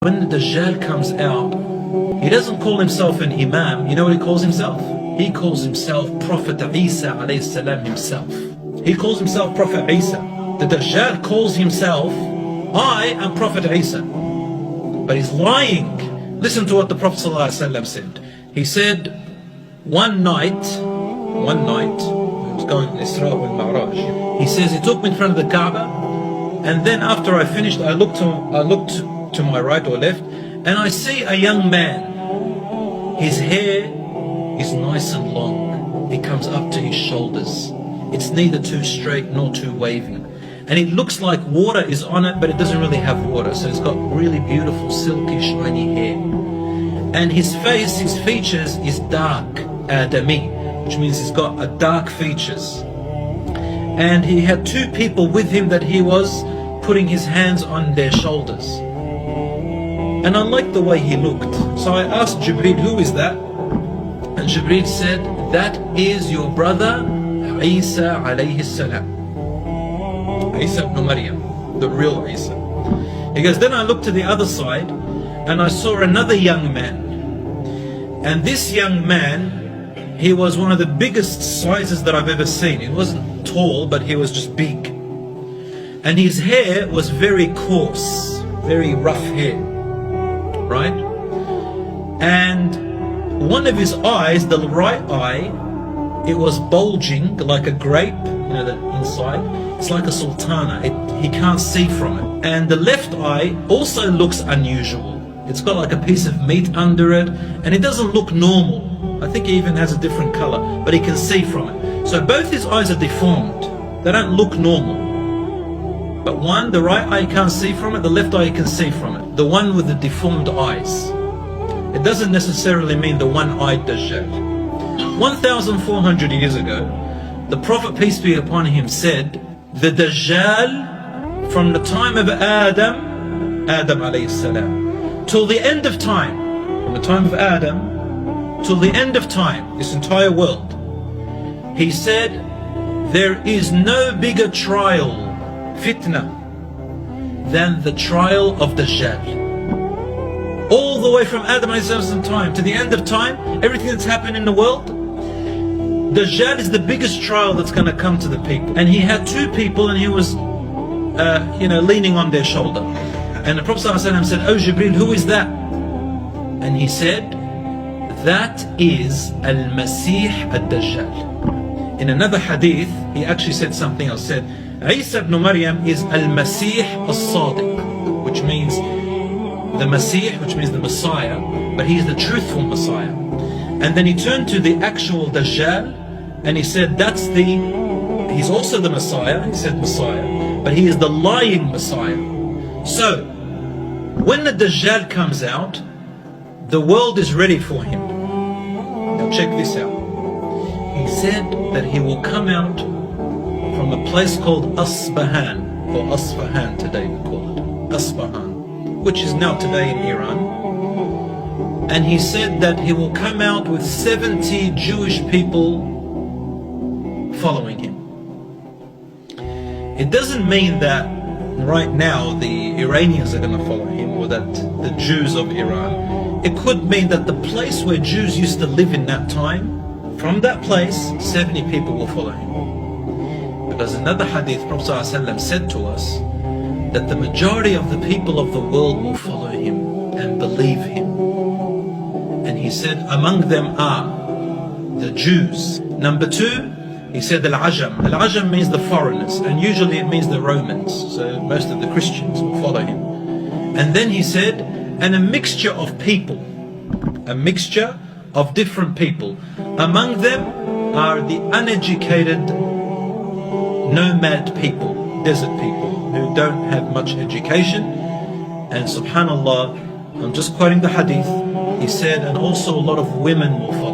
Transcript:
When the Dajjal comes out, he doesn't call himself an Imam. You know what he calls himself? He calls himself Prophet Isa alayhi salam himself. He calls himself Prophet Isa. The Dajjal calls himself, I am Prophet Isa. But he's lying. Listen to what the Prophet ﷺ said. He said, one night, he was going to Isra wal Mi'raj. He says, he took me in front of the Kaaba, and then after I finished, I looked to my right or left, and I see a young man. His hair is nice and long. It comes up to his shoulders. It's neither too straight nor too wavy. And it looks like water is on it, but it doesn't really have water. So it's got really beautiful, silky, shiny hair. And his face, his features is dark, Adami, which means he's got a dark features. And he had two people with him that he was putting his hands on their shoulders. And I liked the way he looked. So I asked Jibreel, who is that? And Jibreel said, that is your brother Isa alayhi salam. Isa ibn Maryam, the real Isa. He goes, then I looked to the other side and I saw another young man. And this young man, he was one of the biggest sizes that I've ever seen. He wasn't tall, but he was just big. And his hair was very coarse, very rough hair, right? And one of his eyes, the right eye, it was bulging like a grape, you know, the inside. It's like a sultana, he can't see from it. And the left eye also looks unusual. It's got like a piece of meat under it, and it doesn't look normal. I think he even has a different color, but he can see from it. So both his eyes are deformed. They don't look normal. But one, the right eye can't see from it, the left eye can see from it. The one with the deformed eyes. It doesn't necessarily mean the one-eyed Dajjal. 1,400 years ago, the Prophet, peace be upon him, said, the Dajjal, from the time of Adam alayhi salam, till the end of time, from the time of Adam till the end of time, this entire world, he said, there is no bigger trial, fitna, than the trial of Dajjal. All the way from Adam alayhi time to the end of time, everything that's happened in the world, Dajjal is the biggest trial that's going to come to the people. And he had two people, and he was leaning on their shoulder. And the Prophet ﷺ said, oh Jibreel, who is that? And he said, that is Al-Masih Al-Dajjal. In another hadith, he actually said something else. Said, Isa ibn Maryam is Al-Masih Al-Sadiq, which means the Masih, which means the Messiah, but he's the truthful Messiah. And then he turned to the actual Dajjal, and he said, he's also the Messiah. He said Messiah, but he is the lying Messiah. So, when the Dajjal comes out, the world is ready for him. Now check this out. He said that he will come out from a place called Asbahan, or Asfahan today we call it, Asbahan, which is now today in Iran. And he said that he will come out with 70 Jewish people following him. It doesn't mean that right now the Iranians are going to follow him, or that the Jews of Iran. It could mean that the place where Jews used to live in that time, from that place 70 people will follow him. Because another hadith, Prophet ﷺ said to us that the majority of the people of the world will follow him and believe him. And he said among them are the Jews. Number two, he said Al-Ajam. Al-Ajam means the foreigners, and usually it means the Romans. So most of the Christians will follow him. And then he said, and a mixture of people, a mixture of different people. Among them are the uneducated nomad people, desert people, who don't have much education. And subhanallah, I'm just quoting the hadith, he said, and also a lot of women will follow.